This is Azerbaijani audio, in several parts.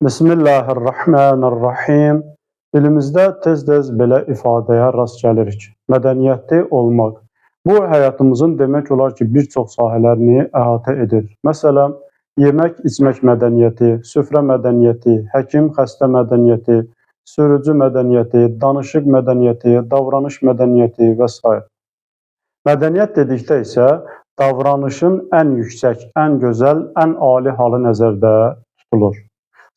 Bismillahirrahmanirrahim. Dilimizdə tez-tez belə ifadəyə rast gəlirik. Mədəniyyətli olmaq. Bu, həyatımızın demək olar ki, bir çox sahələrini əhatə edir. Məsələn, yemək-içmək mədəniyyəti, süfrə mədəniyyəti, həkim-xəstə mədəniyyəti, sürücü mədəniyyəti, danışıq mədəniyyəti, davranış mədəniyyəti və s. Mədəniyyət dedikdə isə davranışın ən yüksək, ən gözəl, ən ali halı nəzərdə tutulur.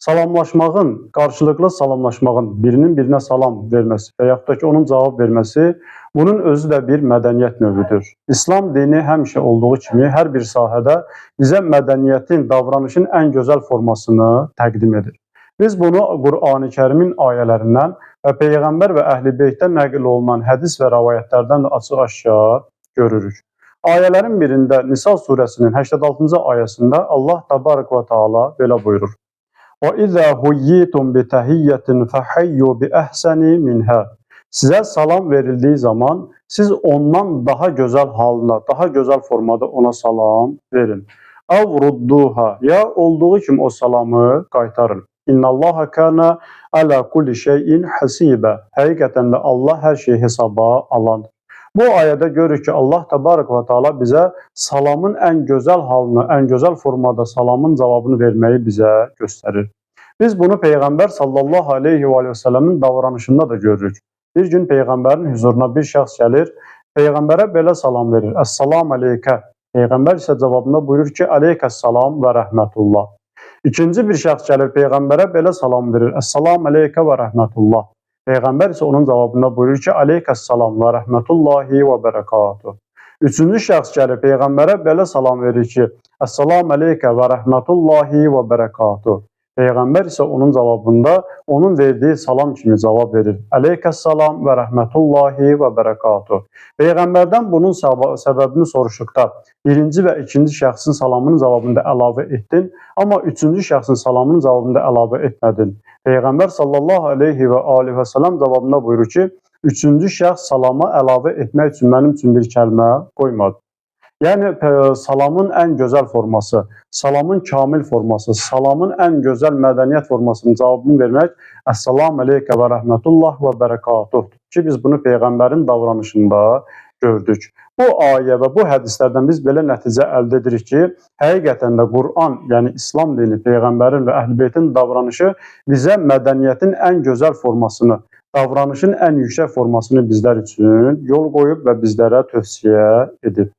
Salamlaşmağın, qarşılıqlı salamlaşmağın, birinin birinə salam verməsi və yaxud da ki, onun cavab verməsi, bunun özü də bir mədəniyyət növüdür. İslam dini həmişə olduğu kimi hər bir sahədə bizə mədəniyyətin, davranışın ən gözəl formasını təqdim edir. Biz bunu Qur'an-ı Kərimin ayələrindən və Peyğəmbər və Əhl-i Beytdən nəql olunan hədis və rəvayətlərdən də açıq-aşkar görürük. Ayələrin birində Nisa surəsinin 86-cı ayəsində Allah təbarək və teala belə buyurur. وَإِذَا هُيِّيتُمْ بِتَحِيَّةٍ فَحَيُّوا بِأَحْسَنِ مِنْهَا. Sizə salam verildiği zaman siz ondan daha gözəl halına, daha gözəl formada ona salam verin. اَوْ رُدُّوهَا. Ya olduğu kimi o salamı qaytarın. İnna Allaha kana ala kulli şeyin hasiba. Həqiqətən də Allah hər şeyi hesaba alandır. Bu ayədə görürük ki, Allah təbarək və teala bizə salamın ən gözəl halını, ən gözəl formada salamın cavabını verməyi bizə göstərir. Biz bunu Peyğəmbər sallallahu aleyhi və səlləmin davranışında da görürük. Bir gün Peyğəmbərin huzuruna bir şəxs gəlir, Peyğəmbərə belə salam verir. Əs-salam aleykə. Peyğəmbər isə cavabında buyurur ki, aleykəs-salam və rəhmətullah. İkinci bir şəxs gəlir, Peyğəmbərə belə salam verir. Əs-salam aleykə və rəhmətullah. Peyğəmbər isə onun cavabında buyurur ki, aleykəs-salam və rəhmətullahi və bərəkatuh. Üçüncü şəxs gəlir, Peyğəmbərə belə salam verir ki, əs-salam aleykə və rəhmətullahi və bərəkatuh. Peyğəmbər isə onun cavabında onun verdiyi salam kimi cavab verir. Aleykəs-salam və rəhmətullahi və bərəkatuh. Peyğəmbərdən bunun səbəbini soruşduqda birinci və ikinci şəxsin salamının cavabında əlavə etdin, amma üçüncü şəxsin salamının cavabında əlavə etmədin. Peyğəmbər sallallahu aleyhi və aleyhi və sələm cavabında buyurur ki, üçüncü şəxs salama əlavə etmək üçün mənim üçün bir kəlmə qoymadı. Yəni, salamın ən gözəl forması, salamın kamil forması, salamın ən gözəl mədəniyyət formasının cavabını vermək Əs-salam aleykə və rəhmətullah və bərəkatuhdur ki, biz bunu Peyğəmbərin davranışında gördük. Bu ayə və bu hədislərdən biz belə nəticə əldə edirik ki, həqiqətən də Qur'an, yəni İslam dini, Peyğəmbərin və Əhl-i Beytin davranışı bizə mədəniyyətin ən gözəl formasını, davranışın ən yüksək formasını bizlər üçün yol qoyub və bizlərə tövsiyə edib.